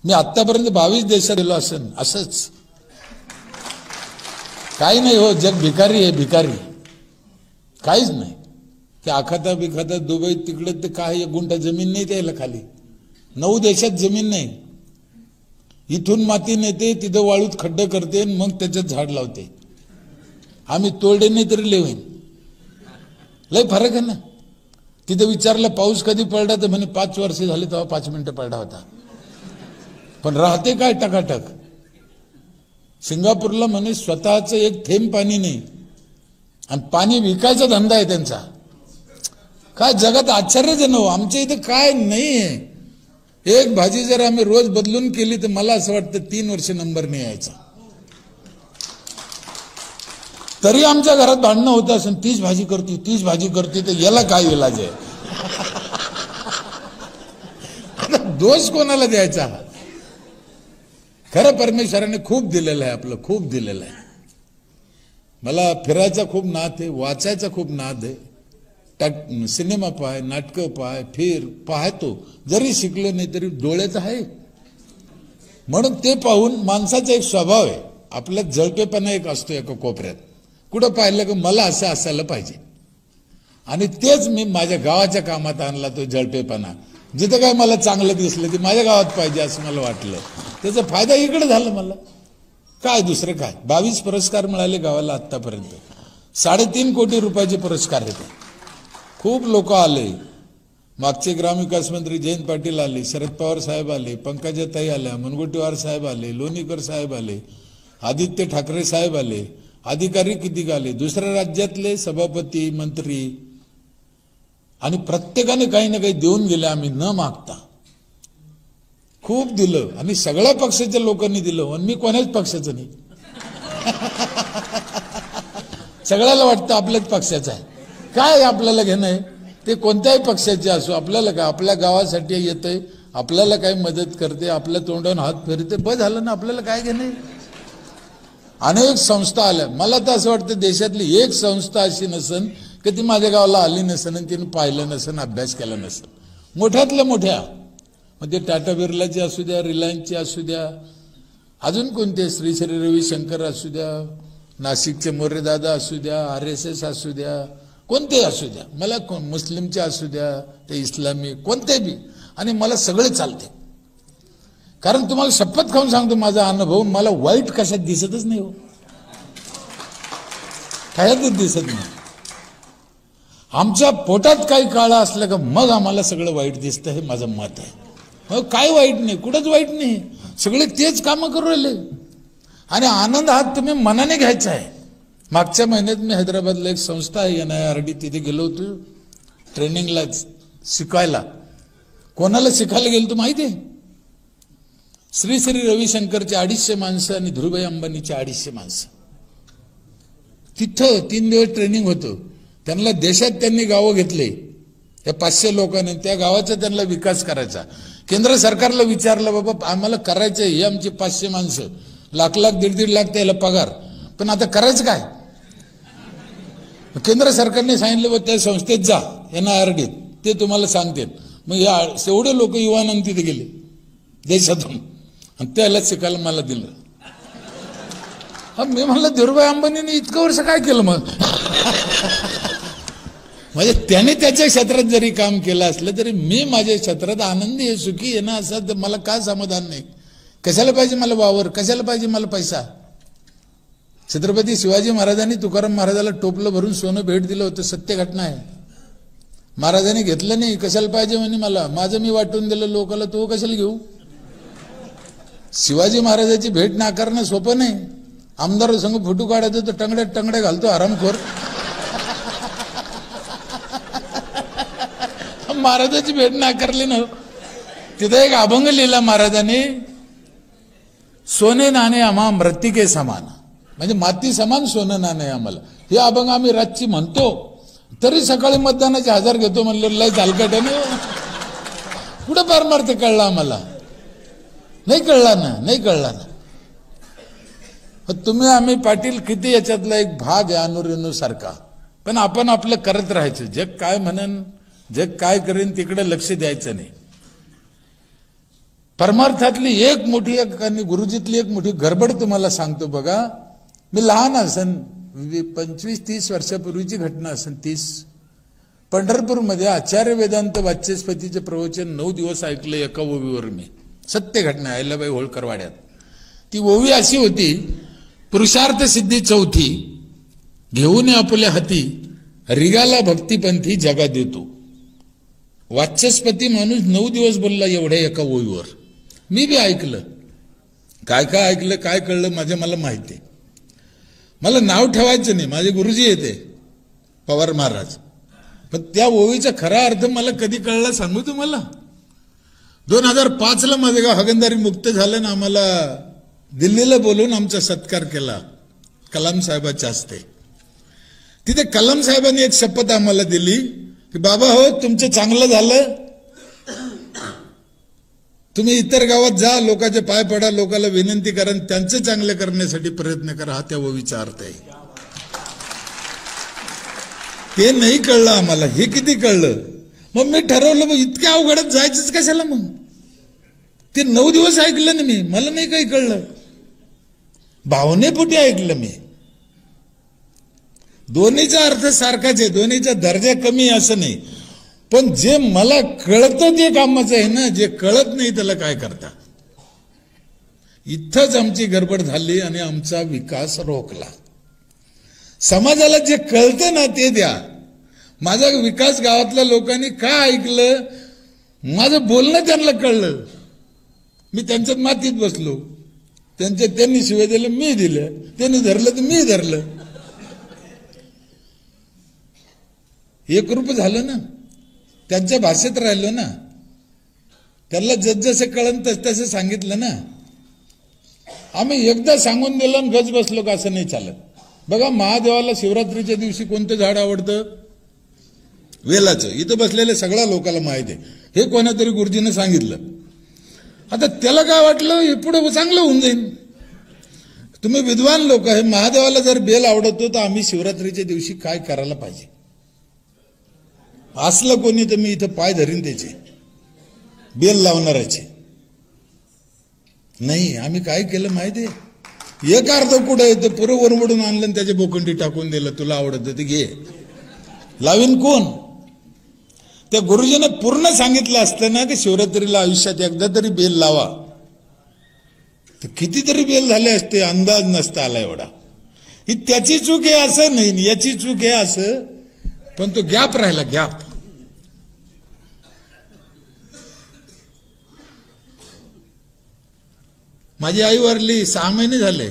मी आतापर्यंत 22 देशात गेलो असेल असंच काही नाही हो. जग भिकारी आहे, भिकारी काहीच नाही. ते आखाता बिखाता दुबई तिकडे ते काय गुंठा जमीन नाही द्यायला खाली. 9 देशात जमीन नाही. इथून माती नेते तिथं वाळूत खड्डे करते मग त्याच्यात झाड लावते. आम्ही तोडे नाही तरी लेवेन. लय फरक आहे ना. तिथं विचारलं पाऊस कधी पडला तर म्हणे 5 वर्ष झाले तेव्हा 5 मिनिटं पडला होता. पण राहते काय टकाटक. सिंगापूरला म्हणे स्वतःचं एक थेंब पाणी नाही आणि पाणी विकायचा धंदा आहे त्यांचा. काय जगात आश्चर्यजनक. आमच्या इथं काय नाही आहे. एक भाजी जर आम्ही रोज बदलून केली तर मला असं वाटतं 3 वर्ष नंबर नाही यायचा. तरी आमच्या घरात भांडणं होतं असं. तीच भाजी करते, तीच भाजी करते, तर याला काय इलाज आहे. दोष कोणाला द्यायचा. खरं परमेश्वराने खूप दिलेलं आहे, आपलं खूप दिलेलं आहे. मला फिरायचा खूप नाद आहे, वाचायचा खूप नाद आहे. सिनेमा पाय, नाटकं पाय, फिर पाहतो. जरी शिकलो नाही तरी डोळ्याचं आहे. म्हणून ते पाहून माणसाचा एक स्वभाव आहे. आपल्यात जळपेपणा एक असतो एका कोपऱ्यात. कुठं पाहिलं की मला असं असायला पाहिजे. आणि तेच मी माझ्या गावाच्या कामात आणला तो जळपेपणा. जिथं काय मला चांगलं दिसलं ते माझ्या गावात पाहिजे असं मला वाटलं. त्याचा फायदा इकडे झाला मला. काय दुसरं काय. 22 पुरस्कार मिळाले गावाला आतापर्यंत. 3.5 कोटी रुपयाचे पुरस्कार आहेत. खूप लोक आले. मागचे ग्रामविकास मंत्री जयंत पाटील आले, शरद पवार साहेब आले, पंकजाताई आल्या, मुनगंटीवार साहेब आले, लोणीकर साहेब आले, आदित्य ठाकरे साहेब आले, अधिकारी किती आले, दुसऱ्या राज्यातले सभापती मंत्री. आणि प्रत्येकाने काही ना काही देऊन गेले. आम्ही न मागता खूप दिलं आणि सगळ्या पक्षाच्या लोकांनी दिलं. आणि मी कोणाच पक्षाचं नाही. सगळ्याला वाटतं आपल्याच पक्षाचं आहे. काय आपल्याला घेणं आहे. ते कोणत्याही पक्षाचे असो. आपल्याला काय. आपल्या गावासाठी येतंय, आपल्याला काय मदत करते, आपल्या तोंडावर हात फिरते, बस झालं ना. आपल्याला काय घेणं आहे. अनेक संस्था आल्या. मला तर असं वाटतं देशातली एक संस्था अशी नसन की ती माझ्या गावाला आली नसन आणि तिने पाहिलं नसन, अभ्यास केला नसन. मोठ्यातल्या मोठ्या म्हणजे टाटा बिर्लाची असू द्या, रिलायन्सची असू द्या, अजून कोणते श्री श्री रविशंकर असू द्या, नाशिकचे मोरेदादा असू द्या, RSS असू द्या, कोणते असू द्या. मला मुस्लिमचे असू द्या, ते इस्लामी कोणते बी. आणि मला सगळे चालते. कारण तुम्हाला शपथ खाऊन सांगतो माझा अनुभव. मला वाईट कशात दिसतच नाही हो. कशातच दिसत नाही. आमच्या पोटात काही काळा असलं का मग आम्हाला सगळं वाईट दिसतं. हे माझं मत आहे. मग काय वाईट नाही, कुठंच वाईट नाही. सगळे तेच कामं करू राहिले. आणि आनंद हा तुम्ही मनाने घ्यायचा आहे. मागच्या महिन्यात मी हैदराबादला एक संस्था आहे NIRD, तिथे गेलो होतो ट्रेनिंगला शिकायला. कोणाला शिकायला गेलो तो माहिती आहे. श्री श्री रविशंकरचे 250 माणसं आणि धीरूभाई अंबानीचे 250 माणसं. तिथं 3 दिवस ट्रेनिंग होतं. त्यांना देशात त्यांनी गावं घेतले. या 500 लोकांनी त्या गावाचा त्यांना विकास करायचा. केंद्र सरकारला विचारलं बाबा आम्हाला करायचं हे आमची 500 माणसं, लाख लाख 1.5 लाख त्याला पगार, पण आता करायचं काय. केंद्र सरकारने सांगितलं बा त्या संस्थेत जा NIRD, ते तुम्हाला सांगतील. मग या एवढे लोक युवानंद तिथे गेले देशातून आणि त्याला शिकायला मला दिलं. मी म्हणलं धीरूभाई अंबानीने इतकं वर्ष काय केलं मग. म्हणजे त्याने त्याच्या क्षेत्रात जरी काम केलं असलं तरी मी माझ्या क्षेत्रात आनंदी आहे, सुखी आहे ना. असं तर मला काय समाधान नाही. कशाला पाहिजे मला वावर, कशाला पाहिजे मला पैसा. छत्रपती शिवाजी महाराजांनी तुकाराम महाराजाला टोपलं भरून सोनं भेट दिलं होतं. सत्य घटना आहे. महाराजांनी घेतलं नाही. कशाला पाहिजे म्हणे मला, माझं मी वाटून दिलं लोकांना, तो कशाला घेऊ. शिवाजी महाराजाची भेट नाकारणं सोपं नाही. आमदार संघ फोटो काढायचो तर टंगड्यात टंगड्या घालतो हरामखोर. महाराजाची भेट नाकारली ना. तिथे एक अभंग लिहिला महाराजांनी, सोने नाणे आम्हा मृत्तिके समान. म्हणजे माती समान सोनं नाणे आम्हाला. हे अभंग आम्ही रातची म्हणतो तरी सकाळी मतदानाचे 1000 घेतो म्हणलं. लय झालकाट्याने कुठं पारमार्थ कळला आम्हाला. नाही कळला ना, नाही कळला ना. तुम्ही आम्ही पाटील किती याच्यातला एक भाग आहे अनुरेणू सारखा. पण आपण आपलं करत राहायचं. जग काय म्हणन, जग काय करेन तिकडे लक्ष द्यायचं नाही. परमार्थातली एक मोठी आणि गुरुजीतली एक मोठी गडबड तुम्हाला सांगतो बघा. मी लहान असन 25-30 वर्षापूर्वीची घटना असेल. 30 पंढरपूरमध्ये आचार्य वेदांत वाचस्पतीचे प्रवचन 9 दिवस ऐकलं एका ओवीवर मी. सत्य घटना अहिल्याबाई होळकर वाड्यात. ती ओवी अशी होती, पुरुषार्थ सिद्धी चौथी घेऊन आपल्या हाती रिगाला भक्तिपंथी जगा देतो. वाचस्पती माणूस 9 दिवस बोलला एवढ्या एका ओवीवर. मी बी ऐकलं. काय काय ऐकलं काय कळलं मला माहिती आहे. मला नाव ठेवायचं नाही, माझे गुरुजी येते पवार महाराज. पण त्या ओवीचा खरा अर्थ मला कधी कळला सांगू तुम्हाला. 2005ला माझं गाव हगंदारी मुक्त झालं ना, आम्हाला दिल्लीला बोलून आमचा सत्कार केला कलाम साहेबाच्या हस्ते. तिथे कलाम साहेबांनी एक शपथ आम्हाला दिली की बाबा हो तुमचं चांगलं झालं, तुम्ही इतर गावात जा, लोकांचे पाय पडा, लोकांना विनंती करा, त्यांचे चांगले करण्यासाठी प्रयत्न करा. हा त्या ओवीचा अर्थ आहे. ते नाही कळलं आम्हाला. हे किती कळलं. मग मी ठरवलं मग इतक्या अवघडात जायचंच कशाला. मग ते 9 दिवस ऐकलं ना मी, मला नाही काही कळलं. भावनेपोटी ऐकलं मी. दोन्हीचा अर्थ सारखाच आहे, दोन्हीचा दर्जा कमी असं नाही. पण जे मला कळतं ते कामाचं आहे ना, जे कळत नाही त्याला काय करता. इथंच आमची गडबड झाली आणि आमचा विकास रोखला. समाजाला जे कळतं ना ते द्या. माझा विकास गावातल्या लोकांनी काय ऐकलं, माझं बोलणं त्यांना कळलं. मी त्यांच्यात मातीत बसलो. त्यांनी शिवाय दिलं मी दिलं, त्यांनी धरलं तर मी धरलं. एकरूप झालं ना, त्यांच्या भाषेत राहिलो ना, त्यांना जसं कळन तसं सांगितलं ना. आम्ही एकदा सांगून दिलं आणि गज बसलो का असं नाही चालत. बघा महादेवाला शिवरात्रीच्या दिवशी कोणतं झाड आवडतं? वेलाचं. इथं बसलेल्या सगळ्या लोकांना माहिती आहे. हे कोणातरी गुरुजीनं सांगितलं. आता त्याला काय वाटलं हे पुढे चांगलं होऊन जाईल. तुम्ही विद्वान लोक आहे, महादेवाला जर बेल आवडतो तर आम्ही शिवरात्रीच्या दिवशी काय करायला पाहिजे. असलं कोणी तर मी इथं पाय धरीन त्याचे, बेल लावणाराचे नाही. आम्ही काय केलं माहिती आहे, एक अर्थ कुठं येतं पुरं वरवडून आणलं आणि त्याचे बोकंडी टाकून दिलं. तुला आवडत ते घे, लावीन कोण. त्या गुरुजीने पूर्ण सांगितलं असतं ना की शिवरात्रीला आयुष्यात एकदा तरी बेल लावा, तर कितीतरी बेल झाले असते, अंदाज नसता आला एवढा. ही त्याची चूक आहे असं नाही, याची चूक आहे असं. पण तो गॅप राहिला, गॅप. माझी आई वारली 6 महिने झाले.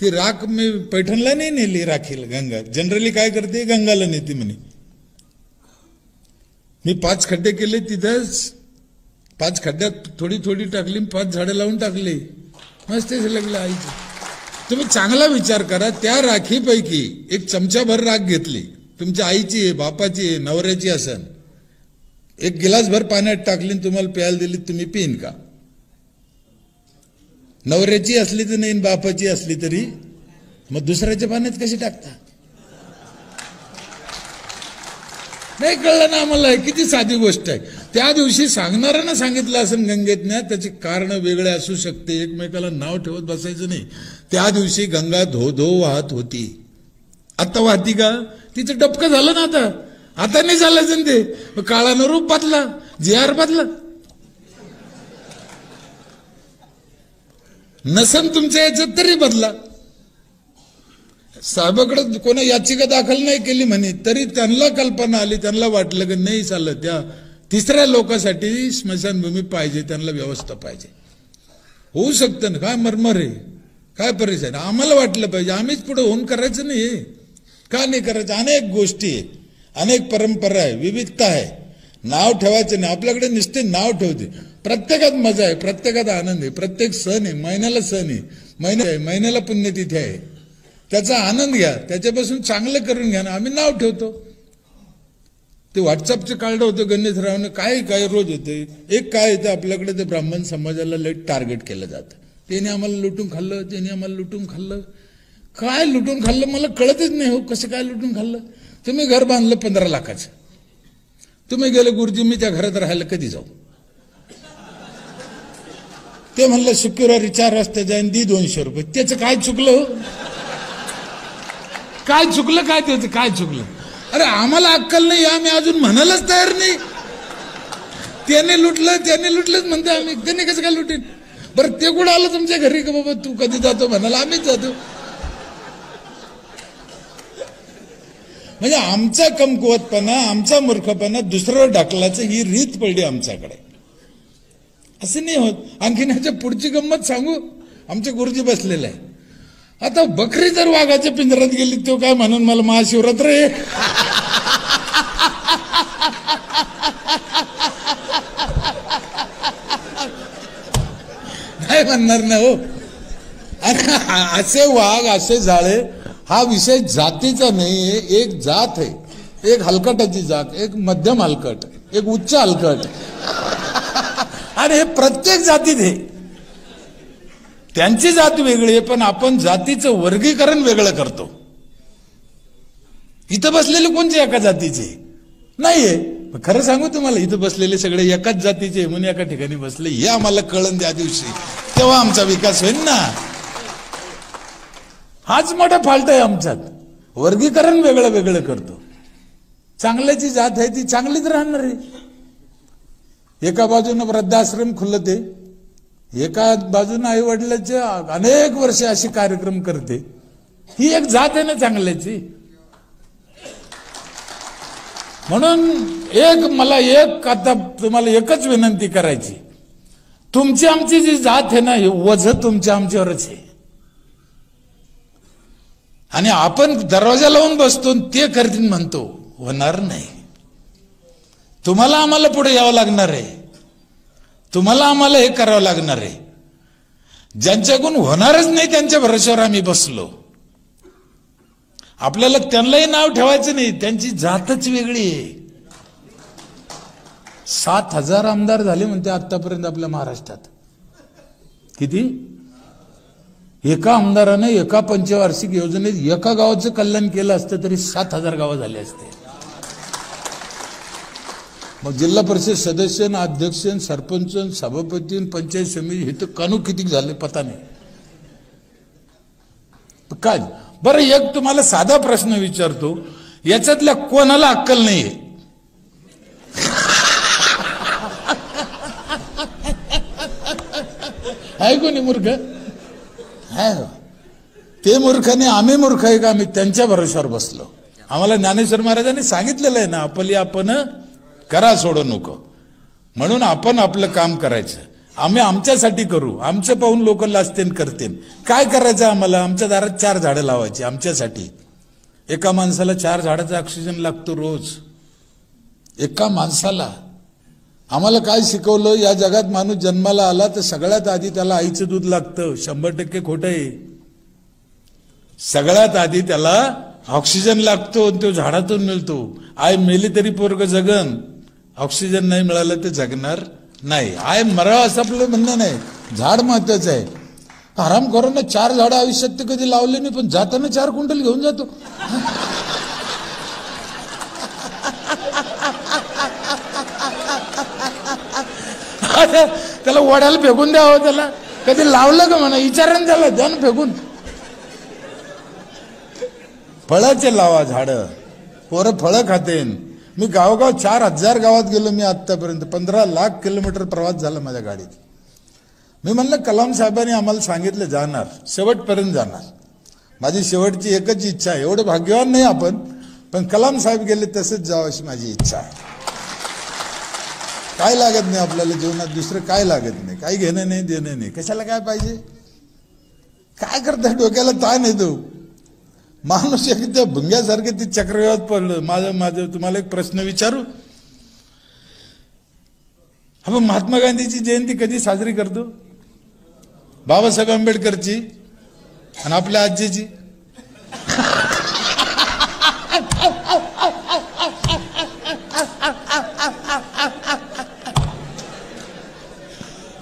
ती राख मी पैठणला नाही नेली राखीला. गंगा जनरली काय करते, गंगाला नेते म्हणे. मी 5 खड्डे केले तिथंच. 5 खड्ड्यात थोडी थोडी टाकली, 5 झाडं लावून टाकली. मस्त लागलं आईचं. तुम्ही चांगला विचार करा. त्या राखीपैकी एक चमचाभर राख घेतली, तुमच्या आईची आहे, बापाची आहे, नवऱ्याची असन, एक गिलासभर पाण्यात टाकली तुम्हाला प्यायला दिली, तुम्ही पिन का? नवऱ्याची असली तर नाही, बापाची असली तरी. मग दुसऱ्याच्या पाण्यात कशी टाकता? नाही कळलं ना आम्हाला. किती साधी गोष्ट आहे. त्या दिवशी सांगणाऱ्यांना सांगितलं असं गंगेतनं, त्याची कारण वेगळे असू शकते, एकमेकाला नाव ठेवत बसायचं नाही. त्या दिवशी गंगा धो धो वाहत होती. आता वाहती का? तिचं डबकं झालं ना. आता नाही चालायचं ते. काळानं रूप बदला, JR बदला. नसन तुमच्या याच्यात तरी बदला. साहेबाकडे कोणा याचिका दाखल नाही केली म्हणे, तरी त्यांना कल्पना आली, त्यांना वाटलं की नाही चाललं, त्या 3ऱ्या लोकांसाठी स्मशानभूमी पाहिजे, त्यांना व्यवस्था पाहिजे. होऊ शकतं ना. काय मरमर आहे, काय परिस्थिती. आम्हाला वाटलं पाहिजे, आम्हीच पुढे होऊन करायचं नाही. का नाही करायचं? अनेक गोष्टी आहे, अनेक परंपरा आहे, विविधता आहे. नाव ठेवायचं नाही. आपल्याकडे नुसते नाव ठेवते. प्रत्येकात मजा आहे, प्रत्येकात आनंद आहे, प्रत्येक सण आहे, महिन्याला सण आहे, महिन्याला पुण्यतिथी आहे. त्याचा आनंद घ्या, त्याच्यापासून चांगलं करून घ्या ना. आम्ही नाव ठेवतो. ते व्हॉट्सअपचं काढलं होतं गणेशरावनं, काय काय रोज होते. एक काय येतं आपल्याकडे, ते ब्राह्मण समाजाला लई टार्गेट केलं जातं. त्याने आम्हाला लुटून खाल्लं, त्याने आम्हाला लुटून खाल्लं. काय लुटून खाल्लं मला कळतच नाही हो. कसं काय लुटून खाल्लं? तुम्ही घर बांधलं 15 लाखाचं, तुम्ही गेले गुरुजी मी त्या घरात राहायला कधी जाऊ? ते म्हणलं शुक्रवारी 4 वाजता जाईन, दी 200 रुपये. त्याचं काय चुकलं? काय चुकलं? काय त्याचं काय चुकलं? अरे आम्हाला अक्कल नाही, आम्ही अजून म्हणायलाच तयार नाही. त्याने लुटलंच म्हणते आम्ही. त्याने कसं काय लुटेन? बरं ते कुठं आलं तुमच्या घरी का बाबा तू कधी जातो म्हणाला? आम्हीच जातो. म्हणजे आमचा कमकुवतपणा, आमचा मूर्खपणा दुसरं ढकलाचं ही रीत पडली आमच्याकडे. असं नाही होत. आणखीन ह्याच्या पुढची गंमत सांगू. आमचे गुरुजी बसलेले आहे. आता बकरी जर वाघाच्या पिंजऱ्यात गेली तो काय म्हणून मला महाशिवरात्र आहे नाही म्हणणार ना हो. असे वाघ, असे जाळे, हा विषय जातीचा नाही. एक जात आहे, एक हलकटाची जात, एक मध्यम हलकट, एक उच्च हलकट, आणि हे प्रत्येक जातीत आहे. त्यांची जात वेगळी आहे, पण आपण जातीचं वर्गीकरण वेगळं करतो. इथं बसलेले कोणते एका जातीचे नाहीये. खरं सांगू तुम्हाला, इथं बसलेले सगळे एकाच जातीचे म्हणून एका ठिकाणी बसले, हे आम्हाला कळण त्या दिवशी, तेव्हा आमचा विकास होईल ना. हाच मोठा फाल्ट आहे आमच्यात. वर्गीकरण वेगळं वेगळं करतो. चांगल्याची जात आहे ती चांगलीच राहणार आहे. एका बाजूनं वृद्धाश्रम खुलते, एका बाजूनं आई वडिलांचे अनेक वर्ष असे कार्यक्रम करते. ही एक जात आहे ना चांगल्याची. म्हणून आता तुम्हाला एकच विनंती करायची, तुमची आमची जी जात आहे ना, हे वझ तुमच्या आमच्यावरच आहे. आणि आपण दरवाजा लावून बसतो ते करतील म्हणतो, होणार नाही. तुम्हाला आम्हाला पुढे यावं लागणार आहे. तुम्हाला आम्हाला हे करावं लागणार आहे. ज्यांच्याकडून होणारच नाही त्यांच्या भरोश्यावर आम्ही बसलो. आपल्याला त्यांनाही नाव ठेवायचं नाही, त्यांची जातच वेगळी आहे. 7,000 आमदार झाले म्हणते आतापर्यंत आपल्या महाराष्ट्रात. किती? एका आमदाराने एका पंचवार्षिक योजनेत एका गावाचं कल्याण केलं असतं तरी 7,000 गावं झाले असते. मग जिल्हा परिषद सदस्य, अध्यक्ष, सरपंच, सभापती, पंचायत समिती, हे तर कानू किती झाले पता नाही. काय बरं, एक तुम्हाला साधा प्रश्न विचारतो, याच्यातल्या कोणाला अक्कल नाहीये? आहे कोणी मूर्ख? ते मूर्ख नाही, आम्ही मूर्ख आहे का? आम्ही त्यांच्या भरोश्यावर बसलो. आम्हाला ज्ञानेश्वर महाराजांनी सांगितलेलं आहे ना, आपली आपण करा, सोडू नको. म्हणून आपण आपलं काम करायचं. आम्ही आमच्यासाठी करू. आमचं पाहून लोक लाजतेन करतील. काय करायचं आम्हाला? आमच्या दारात 4 झाडं लावायची आमच्यासाठी. एका माणसाला 4 झाडाचा ऑक्सिजन लागतो रोज, एका माणसाला. आम्हाला काय शिकवलं? या जगात माणूस जन्माला आला तर सगळ्यात आधी त्याला आईचं दूध लागतं. 100% खोटं आहे. सगळ्यात आधी त्याला ऑक्सिजन लागतो, तो झाडातून मिळतो. आई मेली तरी पोरग जगन, ऑक्सिजन नाही मिळालं तर जगणार नाही. आय मरा असं आपलं म्हणणं नाही. झाड महत्वाचं आहे. हरामखोरांना 4 झाडं आयुष्यात ते कधी लावले नाही, पण जाताना 4 क्विंटल घेऊन जातो. त्याला वड्याला फेकून द्यावं. त्याला कधी लावलं का म्हणा, विचारान त्याला, द्या ना फेकून. फळाचे लावा झाड, पोरं फळं खातेन. मी गावगाव 4,000 गावात गेलो. मी आतापर्यंत 15 लाख किलोमीटर प्रवास झाला माझ्या गाडीत. मी म्हणलं कलाम साहेबांनी आम्हाला सांगितलं जाणार, शेवटपर्यंत जाणार. माझी शेवटची एकच इच्छा आहे. एवढं भाग्यवान नाही आपण, पण कलाम साहेब गेले तसंच जावं अशी माझी इच्छा आहे. काय लागत नाही आपल्याला जीवनात, दुसरं काय लागत नाही. काही घेणं नाही, देणं नाही. कशाला काय पाहिजे? काय करता? डोक्याला ताण येतो. माणूस एकदा भुंग्यासारखे ती चक्रव्यूहात पडलं. माझं तुम्हाला एक प्रश्न विचारू. आपण महात्मा गांधीची जयंती कधी साजरी करतो? बाबासाहेब आंबेडकरची आणि आपल्या आजीची.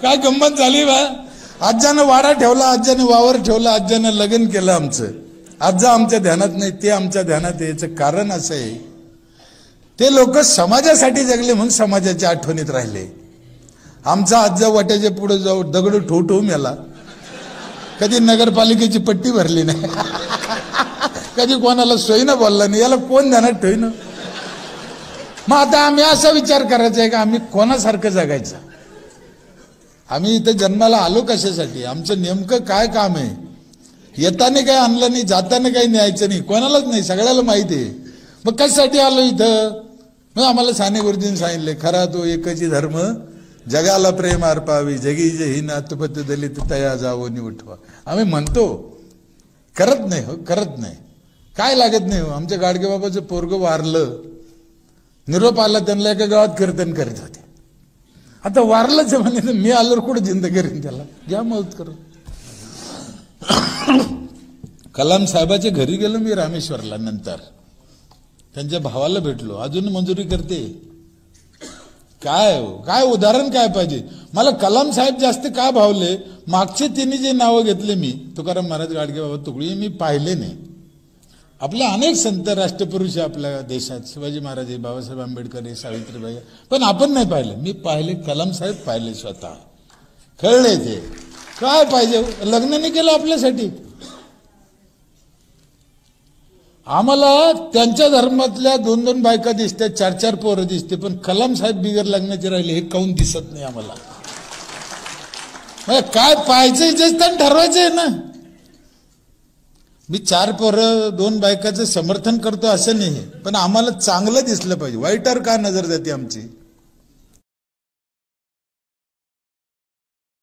काय गंमत झाली बा. आज्यानं वाडा ठेवला, आज्यानं वावर ठेवला, आज्यानं लग्न केलं आमचं. आजा आमच्या ध्यानात नाही, ते आमच्या ध्यानात आहे. याचं कारण असं आहे, ते लोक समाजासाठी जगले म्हणून समाजाच्या आठवणीत राहिले. आमचा आजा वाट्याच्या पुढे जाऊ दगड ठोठो मेला. कधी नगरपालिकेची पट्टी भरली नाही, कधी कोणाला सोयीनं बोलला नाही. याला कोण ध्यानात ठेवीन? मग आता आम्ही असा विचार करायचा आहे का आम्ही कोणासारखं जगायचं? आम्ही इथे जन्माला आलो कशासाठी? आमचं नेमकं काय काम आहे? येताना काही आणलं नाही, जाताना काही न्यायचं नाही, कोणालाच नाही, सगळ्याला माहिती आहे. मग कशासाठी आलो इथं? मग आम्हाला साने गुरुजींनी सांगितले, खरा तो एकची धर्म जगाला प्रेम अर्पावी, जगी जे ही नातपत दलित तया जावोनी उठवा. आम्ही म्हणतो, करत नाही हो, करत नाही. काय लागत नाही हो. आमच्या गाडगेबाबाचं पोरगं वारलं, निरोप आला, त्यांना एका गावात कीर्तन करीत होते. आता वारलंच म्हणे, मी आलो कुठं जिंद करीन त्याला, घ्या मदत करू. कलाम साहेबाच्या घरी गेलो मी रामेश्वरला. नंतर त्यांच्या भावाला भेटलो, अजून मंजुरी करते. काय उदाहरण काय पाहिजे मला? कलाम साहेब जास्त का भावले? मागचे तिन्ही जे नावं घेतले मी, तुकाराम महाराज, गाडगेबाबा, तुकडी, मी पाहिले नाही. आपले अनेक संत राष्ट्रपुरुष आपल्या देशात, शिवाजी महाराज, बाबासाहेब आंबेडकर, सावित्रीबाई, पण आपण नाही पाहिले. मी पाहिले, कलाम साहेब पाहिले, स्वतः कळले. ते काय पाहिजे? लग्न नाही केलं आपल्यासाठी. आम्हाला त्यांच्या धर्मातल्या 2-2 बायका दिसतात, 4-4 पोरं दिसते, पण कलाम साहेब बिगर लग्नाचे राहिले हे काऊन दिसत नाही आम्हाला? काय पाहायचं जे ठरवायचंय ना. मी 4 पोरं 2 बायकाचं समर्थन करतो असं नाही, पण आम्हाला चांगलं दिसलं पाहिजे. वाईटावर का नजर जाते आमची?